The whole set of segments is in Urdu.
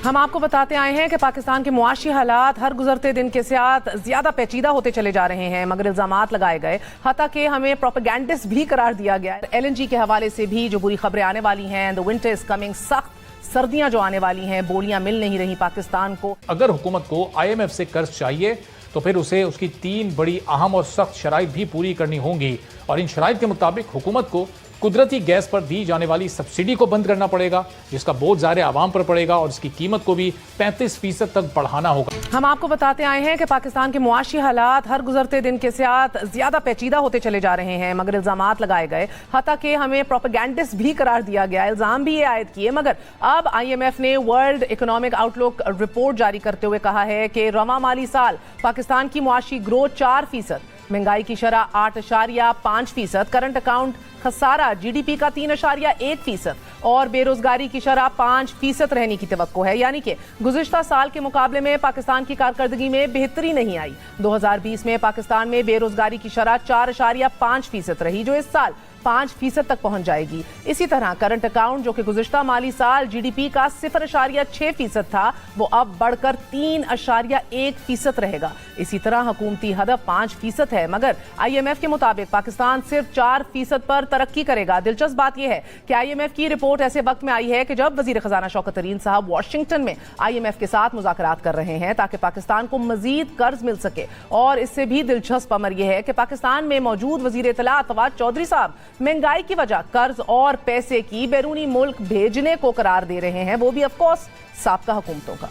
ہم آپ کو بتاتے آئے ہیں کہ پاکستان کے معاشی حالات ہر گزرتے دن کے ساتھ زیادہ پیچیدہ ہوتے چلے جا رہے ہیں، مگر الزامات لگائے گئے، حتیٰ کہ ہمیں پروپیگنڈسٹ بھی قرار دیا گیا ہے۔ LNG کے حوالے سے بھی جو بری خبریں آنے والی ہیں، the winter is coming، سخت سردیاں جو آنے والی ہیں، بولیاں مل نہیں رہی پاکستان کو۔ اگر حکومت کو IMF سے قرض چاہیے تو پھر اسے اس کی 3 بڑی اہم اور سخت شرائط بھی پوری کرنی ہوں گی، اور ان شرائط کے مطابق حکومت کو قدرتی گیس پر دی جانے والی سبسڈی کو بند کرنا پڑے گا، جس کا بوجھ ظاہر عوام پر پڑے گا، اور اس کی قیمت کو بھی 35% تک بڑھانا ہوگا۔ ہم آپ کو بتاتے آئے ہیں کہ پاکستان کے معاشی حالات ہر گزرتے دن کے ساتھ زیادہ پیچیدہ ہوتے چلے جا رہے ہیں، مگر الزامات لگائے گئے، حتیٰ کہ ہمیں پروپیگنڈسٹ بھی قرار دیا گیا، الزام بھی یہ عائد کیے، مگر اب IMF نے world economic outlook report جاری کرتے ہوئے کہا ہے کہ رواں مالی سال پاکستان کی معاشی گروتھ 4%، مہنگائی کی شرح 8.5%، کرنٹ اکاؤنٹ خسارہ GDP کا 3.1% اور بے روزگاری کی شرح 5% رہنے کی توقع ہے، یعنی کہ گزشتہ سال کے مقابلے میں پاکستان کی کارکردگی میں بہتری نہیں آئی۔ 2020 میں پاکستان میں بے روزگاری کی شرح 4.5% رہی، جو اس سال 5% تک پہنچ جائے گی۔ اسی طرح کرنٹ اکاؤنٹ جو کہ گزشتہ مالی سال GDP کا 0.6% تھا، وہ اب بڑھ کر 3.1% رہے گا۔ اسی طرح حکومتی ہدف 5% ہے، مگر IMF کے مطابق پاکستان صرف 4% پر ترقی کرے گا۔ دلچسپ بات یہ ہے کہ IMF کی رپورٹ ایسے وقت میں آئی ہے کہ جب وزیر خزانہ شوکت ترین صاحب واشنگٹن میں IMF کے ساتھ مذاکرات کر رہے ہیں تاکہ پاکستان کو مزید قرض مل سکے، اور اس سے بھی دلچسپ امر یہ ہے کہ پاکستان میں موجود وزیر اطلاعات فواد چودھری صاحب مہنگائی کی وجہ قرض اور پیسے کی بیرونی ملک بھیجنے کو قرار دے رہے ہیں، وہ بھی آف کورس سابقہ حکومتوں کا۔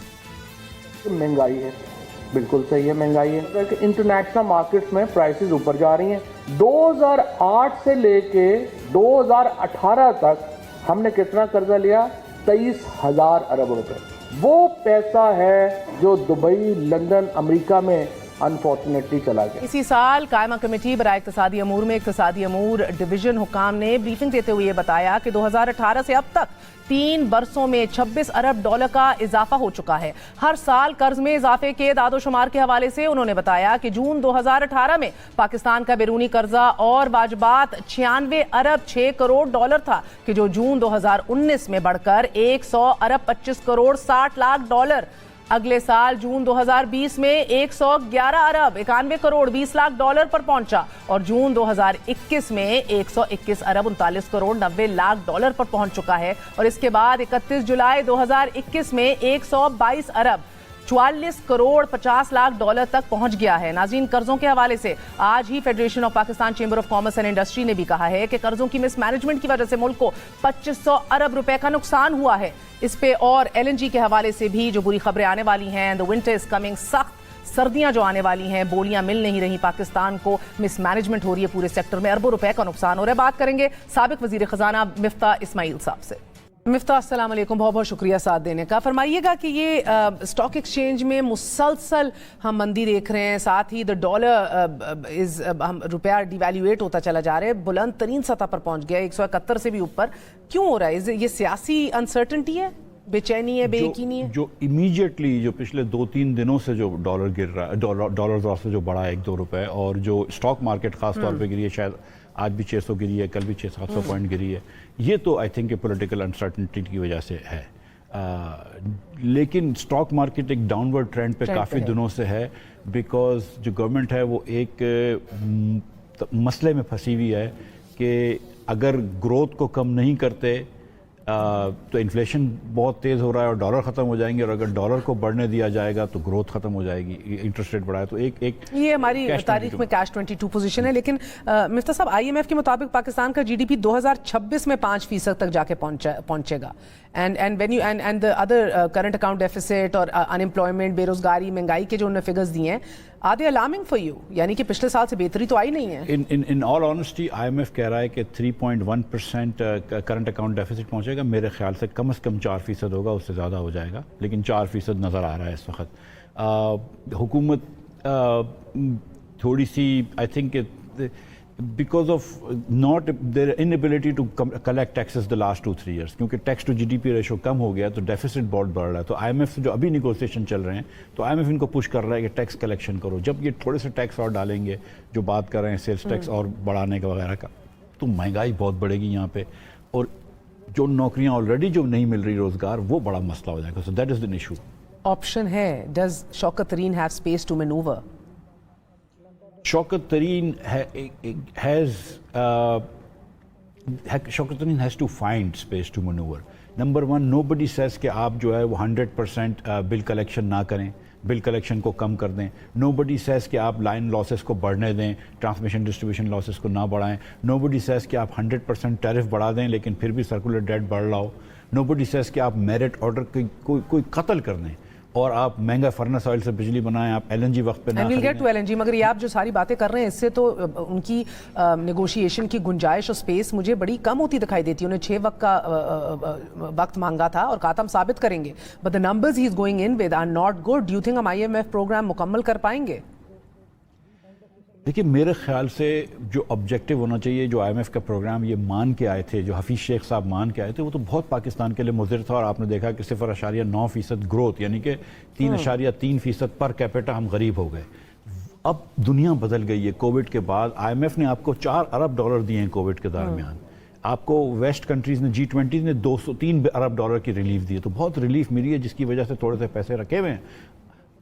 مہنگائی ہے، بالکل صحیح ہے، مہنگائی ہے کہ انٹرنیشنل مارکیٹس میں پرائسز اوپر جا رہی ہیں۔ 2008 سے لے کے 2018 تک ہم نے کتنا قرضہ لیا؟ 23,000 ارب روپے۔ وہ پیسہ ہے جو دبئی، لندن، امریکہ میں انفارچونیٹلی چلا گیا۔ اسی سال قائمہ کمیٹی برائے اقتصادی امور میں اقتصادی امور ڈویژن حکام نے بریفنگ دیتے ہوئے یہ بتایا کہ 2018 سے اب تک 3 برسوں میں $26 ارب کا اضافہ ہو چکا ہے۔ ہر سال قرض میں اضافے کے اعداد و شمار کے حوالے سے انہوں نے بتایا کہ جون 2018 میں پاکستان کا بیرونی قرضہ اور واجبات $96 ارب 6 کروڑ تھا، کہ جو جون 2019 میں بڑھ کر $100 ارب 25 کروڑ 60 لاکھ۔ اگلے سال جون 2020 میں $111 ارب 91 کروڑ 20 لاکھ پر پہنچا، اور جون 2021 میں $121 ارب 39 کروڑ 90 لاکھ پر پہنچ چکا ہے، اور اس کے بعد 31 جولائی 2021 میں $122 ارب 44 کروڑ 50 لاکھ تک پہنچ گیا ہے۔ ناظرین، قرضوں کے حوالے سے آج ہی federation of Pakistan chamber of commerce and industry نے بھی کہا ہے کہ قرضوں کی مس مینجمنٹ کی وجہ سے ملک کو 2500 ارب روپے کا نقصان ہوا ہے۔ اس پہ اور LNG کے حوالے سے بھی جو بری خبریں آنے والی ہیں، the winter is coming، سخت سردیاں جو آنے والی ہیں، بولیاں مل نہیں رہی پاکستان کو، مس مینجمنٹ ہو رہی ہے پورے سیکٹر میں، اربوں روپے کا نقصان ہو رہا ہے۔ بات کریں گے سابق وزیر خزانہ مفتاح اسماعیل صاحب سے۔ مفتاح، السلام علیکم، بہت بہت شکریہ ساتھ دینے کا۔ فرمائیے گا کہ یہ اسٹاک ایکسچینج میں مسلسل ہم مندی دیکھ رہے ہیں، ساتھ ہی روپیہ ڈی ویلیویٹ ہوتا چلا جا رہا ہے، بلند ترین سطح پر پہنچ گیا 171 سے بھی اوپر، کیوں ہو رہا ہے؟ یہ سیاسی انسرٹنٹی ہے، بے چینی ہے، بے یقینی ہے؟ جو امیجیٹلی جو پچھلے 2-3 دنوں سے جو ڈالر گر رہا ہے، ڈالر سے جو بڑھا 1-2 روپے، اور جو اسٹاک مارکیٹ خاص طور پہ گری ہے، شاید آج بھی 600 گری ہے، کل بھی 600-700 پوائنٹ گری ہے، یہ تو آئی تھنک پولیٹیکل انسرٹنٹی کی وجہ سے ہے، لیکن اسٹاک مارکیٹ ایک ڈاؤن ورڈ ٹرینڈ پہ کافی دنوں سے ہے، بیکاز جو گورنمنٹ ہے وہ ایک مسئلے میں پھنسی ہوئی ہے کہ اگر گروتھ کو کم نہیں کرتے تو انفلیشن بہت تیز ہو رہا ہے اور ڈالر ختم ہو جائیں گے، اور اگر ڈالر کو بڑھنے دیا جائے گا تو گروتھ ختم ہو جائے گی، انٹرسٹ ریٹ بڑھائے تو ایک یہ ہماری تاریخ میں کیش 22 پوزیشن ہے۔ لیکن مفتاح صاحب، IMF کے مطابق پاکستان کا GDP 2026 میں 5% تک جا کے پہنچے گا، and other current account deficit اور انمپلائمنٹ، بے روزگاری، مہنگائی کے جو انہوں نے فگرز دیے ہیں، are they alarming for you? یعنی کہ پچھلے سال سے بہتری تو آئی نہیں ہے۔ ان آل آنیسٹی IMF کہہ رہا ہے کہ 3.1% کرنٹ اکاؤنٹ ڈیفیسٹ پہنچے گا، میرے خیال سے کم از کم 4% ہوگا، اس سے زیادہ ہو جائے گا، لیکن 4% نظر آ رہا ہے اس وقت۔ حکومت تھوڑی سی I think because of not their inability to collect taxes the last 2-3 years، کیونکہ ٹیکس ٹو GDP ریشو کم ہو گیا تو ڈیفیسٹ بہت بڑھ رہا ہے، تو IMF جو ابھی نیگوسیشن چل رہے ہیں تو IMF ان کو پش کر رہا ہے کہ ٹیکس کلیکشن کرو، جب یہ تھوڑے سے ٹیکس اور ڈالیں گے، جو بات کر رہے ہیں سیلز ٹیکس اور بڑھانے کا وغیرہ کا، تو مہنگائی بہت بڑھے گی یہاں پہ، اور جو نوکریاں آلریڈی جو نہیں مل رہی روزگار وہ بڑا مسئلہ ہو جائے گا. So that is an issue. Option ہے. Does Shaukat Tareen have space to manoeuvre? Shaukat Tareen has to find space to maneuver. Number one, nobody says کہ آپ جو ہے وہ 100% بل کلیکشن نہ کریں, بل کلیکشن کو کم کر دیں. nobody says کہ آپ لائن لاسز کو بڑھنے دیں, ٹرانسمیشن ڈسٹریبیوشن لاسز کو نہ بڑھائیں. nobody says کہ آپ 100% ٹیرف بڑھا دیں لیکن پھر بھی سرکولر ڈیٹ بڑھ رہا ہو. nobody says کہ آپ میرٹ آرڈر کوئی قتل کر دیں اور آپ مہنگا فرنس آئل سے بجلی بنائیں, آپ ایل این جی وقت پہ نہ خریدیں. مگر یہ آپ جو ساری باتیں کر رہے ہیں اس سے تو ان کی نیگوشیشن کی گنجائش اور سپیس مجھے بڑی کم ہوتی دکھائی دیتی ہے. انہیں 6 وقت کا وقت مانگا تھا اور کہا تھا ہم ثابت کریں گے. But the numbers he is going in with are not good. Do you think ہم IMF پروگرام مکمل کر پائیں گے؟ دیکھیے میرے خیال سے جو آبجیکٹو ہونا چاہیے, جو آئی ایم ایف کا پروگرام یہ مان کے آئے تھے, جو حفیظ شیخ صاحب مان کے آئے تھے, وہ تو بہت پاکستان کے لیے مضر تھا. اور آپ نے دیکھا کہ 0.9% گروتھ, یعنی کہ 3.3% پر کیپیٹا ہم غریب ہو گئے. اب دنیا بدل گئی ہے کووڈ کے بعد. آئی ایم ایف نے آپ کو $4 ارب دیے ہیں کووڈ کے درمیان. آپ کو ویسٹ کنٹریز نے G20 نے $3 ارب کی ریلیف دی ہے, تو بہت ریلیف ملی ہے جس کی وجہ سے تھوڑے سے پیسے رکھے ہوئے ہیں.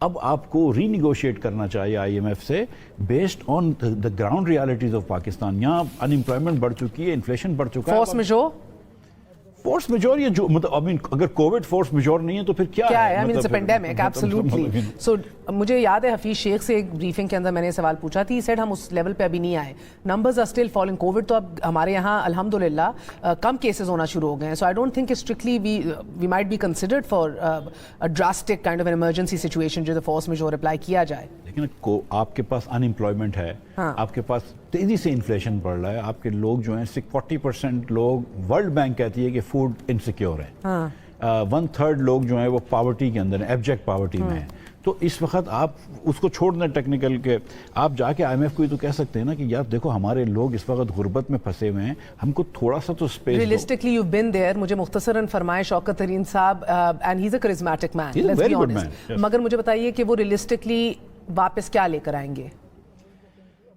اب آپ کو ری نیگوشیٹ کرنا چاہیے آئی ایم ایف سے based on the ground realities of Pakistan. یہاں ان امپلائمنٹ بڑھ چکی ہے, انفلیشن بڑھ چکا ہے. فورس میجور یہ جو مطلب اگر کووڈ فورس میجور نہیں ہے تو پھر کیا ہے؟ پینڈیمک. ایبسولوٹلی. سو مجھے یاد ہے حفیظ شیخ سے ایک بریفنگ کے اندر میں نے سوال پوچھا تھی, سیڈ ہم اس لیول پہ ابھی نہیں آئے, numbers are still falling. Covid تو اب ہمارے یہاں الحمدللہ کم کیسز ہونا شروع ہو گئے ہیں. So I don't think strictly we might be considered for drastic kind of an emergency situation جو فورس میجور اپلائی کیا جائے. لیکن آپ کے پاس ان امپلائمنٹ ہے, آپ کے پاس تیزی سے انفلیشن بڑھ رہا ہے, آپ کے لوگ جو ہیں 40% لوگ ورلڈ بینک کہتی ہے کہ فوڈ انسیکیور ہیں, 1/3 لوگ جو ہیں وہ پاورٹی کے اندر ہیں, ایبجیکٹ پاورٹی میں ہیں. تو اس وقت آپ اس کو چھوڑ دیں ٹیکنیکل کے, آپ جا کے آئی ایم ایف کو تو کہہ سکتے ہیں نا کہ یار دیکھو ہمارے لوگ اس وقت غربت میں پھنسے ہوئے ہیں, ہم کو تھوڑا سا تو space. Realistically you been there. مجھے مختصراً فرمائے شوکت ترین صاحب, and he is a charismatic man, let's be honest, مگر مجھے بتائیے کہ وہ ریئلسٹکلی واپس کیا لے کر آئیں گے؟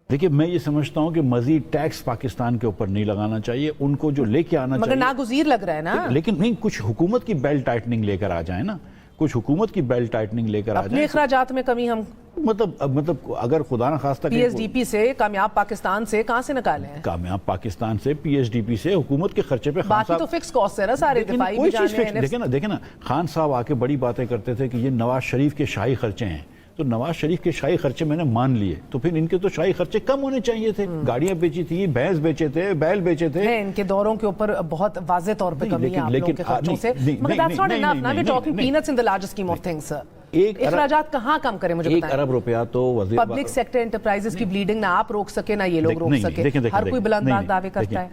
دیکھیے میں یہ سمجھتا ہوں کہ مزید ٹیکس پاکستان کے اوپر نہیں لگانا چاہیے, ان کو جو لے کے آنا چاہیے. مگر ناگزیر لگ رہا ہے نا. لیکن نہیں, کچھ حکومت کی بیلٹ ٹائٹننگ لے کر آ جائیں نا, کچھ حکومت کی بیلٹ ٹائٹننگ لے کر آ جائیں. اپنے اخراجات میں کمی ہم مطلب اگر خدا نہ خواستہ پی ایس ڈی پی سے, کامیاب پاکستان سے کہاں سے نکالیں؟ کامیاب پاکستان سے, پی ایس ڈی پی سے, حکومت کے خرچے پہ. باقی تو فکس کاسٹ ہے نا سارے, دفاعی بھی جانے ہیں. دیکھیں نا خان صاحب آ کے بڑی باتیں کرتے تھے کہ یہ نواز شریف کے شاہی خرچے ہیں. تو نواز شریف کے شاہی خرچے میں نے مان لیے, تو پھر ان کے تو شاہی خرچے کم ہونے چاہیے تھے. گاڑیاں بیچی تھی, بھینس بیچے تھے, بیل بیچے تھے. ان کے دوروں کے اوپر بہت واضح طور پہ کمی ہے آپ لوگوں کے خرچوں سے. مگر that's not enough. Now we're talking peanuts in the larger scheme of things, sir. اخراجات کہاں کم کریں مجھے بتائیں. 1 ارب روپیہ تو وزیر پبلک سیکٹر انٹرپرائزز کی بلیڈنگ نہ آپ روک سکے نہ یہ لوگ روک سکے. ہر کوئی بلند بات دعوے کرتا ہے.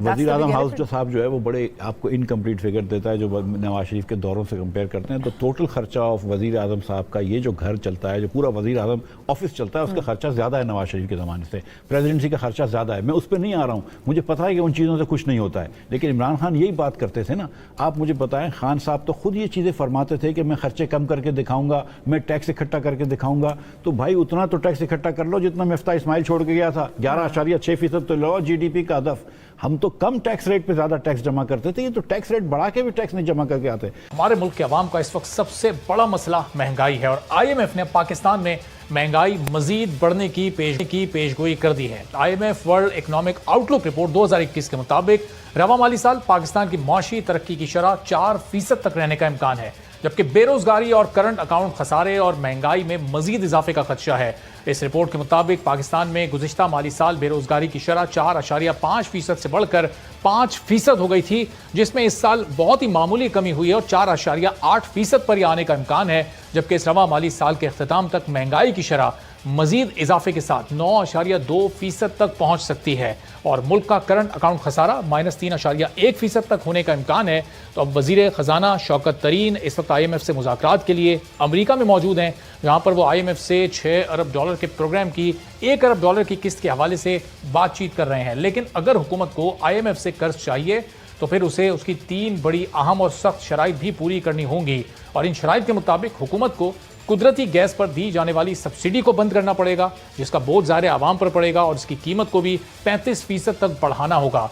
وزیر اعظم ہاؤس جو صاحب جو ہے وہ بڑے آپ کو انکمپلیٹ فگر دیتا ہے جو نواز شریف کے دوروں سے کمپیئر کرتے ہیں. تو ٹوٹل خرچہ آف وزیر اعظم صاحب کا, یہ جو گھر چلتا ہے, جو پورا وزیر اعظم آفس چلتا ہے, اس کا خرچہ زیادہ ہے نواز شریف کے زمانے سے. پریزیڈنسی کا خرچہ زیادہ ہے. میں اس پہ نہیں آ رہا ہوں, مجھے پتا ہے کہ ان چیزوں سے کچھ نہیں ہوتا ہے, لیکن عمران خان یہی بات کرتے تھے نا. آپ مجھے بتائیں, خان صاحب تو خود یہ چیزیں فرماتے تھے کہ میں خرچے کم کر کے دکھاؤں گا, میں ٹیکس اکٹھا کر کے دکھاؤں گا. تو بھائی اتنا تو ٹیکس اکٹھا کر لو جتنا مفتاح اسماعیل چھوڑ کے گیا تھا. 11.6% تو لو جی ڈی پی کا ہدف. ہم تو کم ٹیکس ریٹ پہ زیادہ ٹیکس جمع کرتے تھے, یہ تو ٹیکس ریٹ بڑھا کے بھی ٹیکس نہیں جمع کر کے آتے. ہمارے ملک کے عوام کا اس وقت سب سے بڑا مسئلہ مہنگائی ہے, اور آئی ایم ایف نے پاکستان میں مہنگائی مزید بڑھنے کی پیشگوئی کر دی ہے. I M F world economic outlook report 2021 کے مطابق رواں مالی سال پاکستان کی معاشی ترقی کی شرح 4% تک رہنے کا امکان ہے, جبکہ بے روزگاری اور کرنٹ اکاؤنٹ خسارے اور مہنگائی میں مزید اضافے کا خدشہ ہے. اس رپورٹ کے مطابق پاکستان میں گزشتہ مالی سال بے روزگاری کی شرح 4.5% سے بڑھ کر 5% ہو گئی تھی, جس میں اس سال بہت ہی معمولی کمی ہوئی ہے اور 4.8% پر یہ آنے کا امکان ہے, جبکہ اس رواں مالی سال کے اختتام تک مہنگائی کی شرح مزید اضافے کے ساتھ 9.2% تک پہنچ سکتی ہے, اور ملک کا کرنٹ اکاؤنٹ خسارہ -3.1% تک ہونے کا امکان ہے. تو اب وزیر خزانہ شوکت ترین اس وقت آئی ایم ایف سے مذاکرات کے لیے امریکہ میں موجود ہیں, جہاں پر وہ آئی ایم ایف سے $6 ارب کے پروگرام کی $1 ارب کی قسط کے حوالے سے بات چیت کر رہے ہیں. لیکن اگر حکومت کو آئی ایم ایف سے قرض چاہیے تو پھر اسے اس کی 3 بڑی اہم اور سخت شرائط بھی پوری کرنی ہوں گی, اور ان شرائط کے مطابق حکومت کو قدرتی گیس پر دی جانے والی سبسڈی کو بند کرنا پڑے گا, جس کا بوجھ ظاہر عوام پر پڑے گا, اور اس کی قیمت کو بھی 35% تک بڑھانا ہوگا.